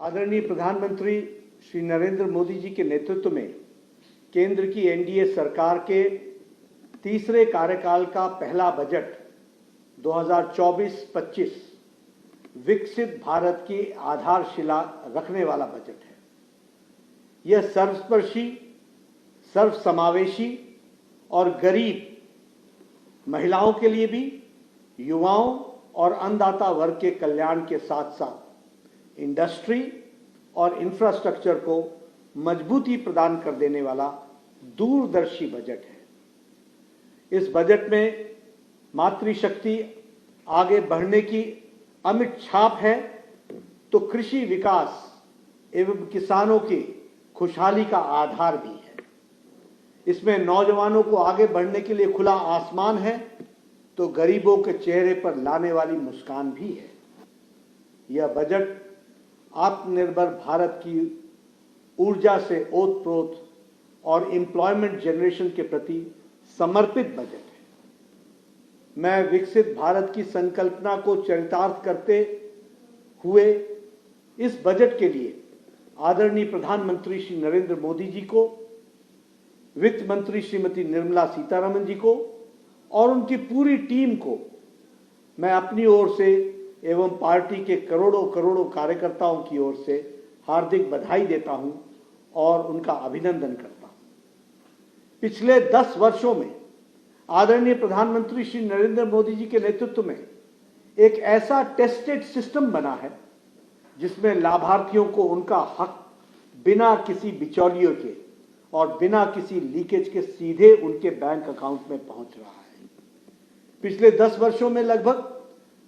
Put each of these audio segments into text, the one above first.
आदरणीय प्रधानमंत्री श्री नरेंद्र मोदी जी के नेतृत्व में केंद्र की एनडीए सरकार के तीसरे कार्यकाल का पहला बजट 2024-25 विकसित भारत की आधारशिला रखने वाला बजट है। यह सर्वस्पर्शी, सर्वसमावेशी और गरीब महिलाओं के लिए भी, युवाओं और अन्नदाता वर्ग के कल्याण के साथ साथ इंडस्ट्री और इंफ्रास्ट्रक्चर को मजबूती प्रदान कर देने वाला दूरदर्शी बजट है। इस बजट में मातृशक्ति आगे बढ़ने की अमिट छाप है तो कृषि विकास एवं किसानों की खुशहाली का आधार भी है। इसमें नौजवानों को आगे बढ़ने के लिए खुला आसमान है तो गरीबों के चेहरे पर लाने वाली मुस्कान भी है। यह बजट आत्मनिर्भर भारत की ऊर्जा से ओतप्रोत और एम्प्लॉयमेंट जनरेशन के प्रति समर्पित बजट है। मैं विकसित भारत की संकल्पना को चरितार्थ करते हुए इस बजट के लिए आदरणीय प्रधानमंत्री श्री नरेंद्र मोदी जी को, वित्त मंत्री श्रीमती निर्मला सीतारमण जी को और उनकी पूरी टीम को मैं अपनी ओर से एवं पार्टी के करोड़ों करोड़ों कार्यकर्ताओं की ओर से हार्दिक बधाई देता हूं और उनका अभिनंदन करता हूं। पिछले 10 वर्षों में आदरणीय प्रधानमंत्री श्री नरेंद्र मोदी जी के नेतृत्व में एक ऐसा टेस्टेड सिस्टम बना है जिसमें लाभार्थियों को उनका हक बिना किसी बिचौलियों के और बिना किसी लीकेज के सीधे उनके बैंक अकाउंट में पहुंच रहा है। पिछले 10 वर्षों में लगभग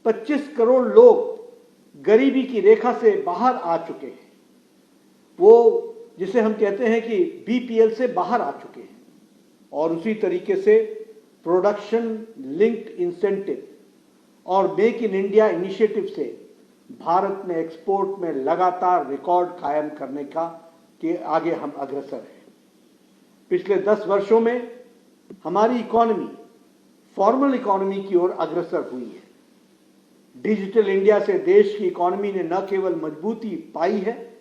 25 करोड़ लोग गरीबी की रेखा से बाहर आ चुके हैं। वो जिसे हम कहते हैं कि बीपीएल से बाहर आ चुके हैं। और उसी तरीके से प्रोडक्शन लिंक्ड इंसेंटिव और मेक इन इंडिया इनिशिएटिव से भारत में एक्सपोर्ट में लगातार रिकॉर्ड कायम करने का के आगे हम अग्रसर हैं। पिछले 10 वर्षों में हमारी इकोनॉमी फॉर्मल इकोनॉमी की ओर अग्रसर हुई है। डिजिटल इंडिया से देश की इकोनॉमी ने न केवल मजबूती पाई है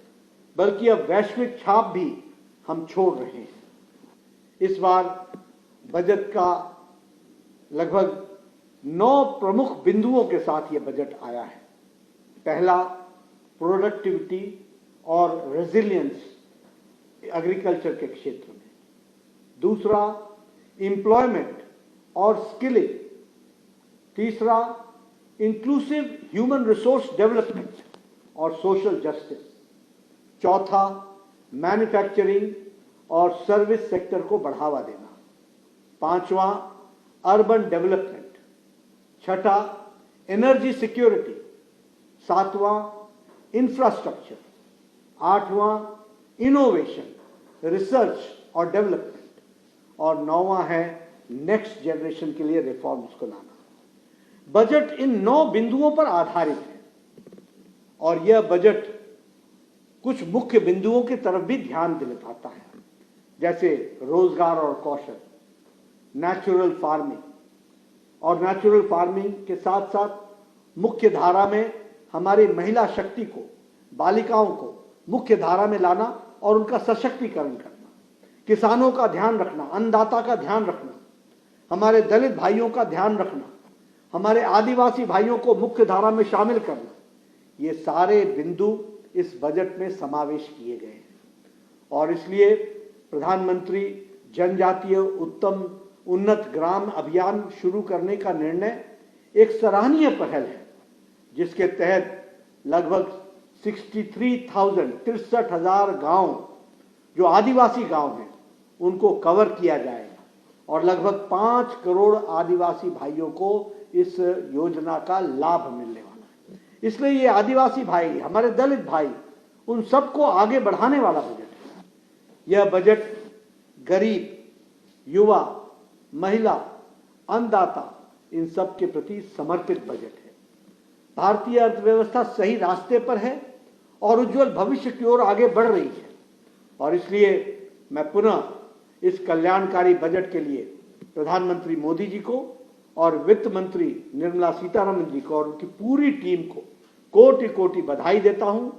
बल्कि अब वैश्विक छाप भी हम छोड़ रहे हैं। इस बार बजट का लगभग 9 प्रमुख बिंदुओं के साथ यह बजट आया है। पहला, प्रोडक्टिविटी और रेजिलियंस एग्रीकल्चर के क्षेत्र में। दूसरा, एम्प्लॉयमेंट और स्किलिंग। तीसरा, इंक्लूसिव ह्यूमन रिसोर्स डेवलपमेंट और सोशल जस्टिस। चौथा, मैन्युफैक्चरिंग और सर्विस सेक्टर को बढ़ावा देना। पांचवा, अर्बन डेवलपमेंट। छठा, एनर्जी सिक्योरिटी। सातवां, इंफ्रास्ट्रक्चर। आठवां, इनोवेशन, रिसर्च और डेवलपमेंट। और नौवां है नेक्स्ट जनरेशन के लिए रिफॉर्म्स को लाना। बजट इन 9 बिंदुओं पर आधारित है और यह बजट कुछ मुख्य बिंदुओं की तरफ भी ध्यान दिलाता है, जैसे रोजगार और कौशल, नेचुरल फार्मिंग और नेचुरल फार्मिंग के साथ साथ मुख्य धारा में हमारी महिला शक्ति को, बालिकाओं को मुख्य धारा में लाना और उनका सशक्तिकरण करना, किसानों का ध्यान रखना, अन्नदाता का ध्यान रखना, हमारे दलित भाइयों का ध्यान रखना, हमारे आदिवासी भाइयों को मुख्य धारा में शामिल करना, ये सारे बिंदु इस बजट में समावेश किए गए हैं। और इसलिए प्रधानमंत्री जनजातीय उत्तम उन्नत ग्राम अभियान शुरू करने का निर्णय एक सराहनीय पहल है, जिसके तहत लगभग 63,000 गांव जो आदिवासी गांव हैं उनको कवर किया जाएगा और लगभग 5 करोड़ आदिवासी भाइयों को इस योजना का लाभ मिलने वाला है। इसलिए ये आदिवासी भाई, हमारे दलित भाई, उन सबको आगे बढ़ाने वाला बजट है। यह बजट गरीब, युवा, महिला, अन्नदाता इन सब के प्रति समर्पित बजट है। भारतीय अर्थव्यवस्था सही रास्ते पर है और उज्जवल भविष्य की ओर आगे बढ़ रही है। और इसलिए मैं पुनः इस कल्याणकारी बजट के लिए प्रधानमंत्री मोदी जी को और वित्त मंत्री निर्मला सीतारमण जी को और उनकी पूरी टीम को कोटि कोटि बधाई देता हूं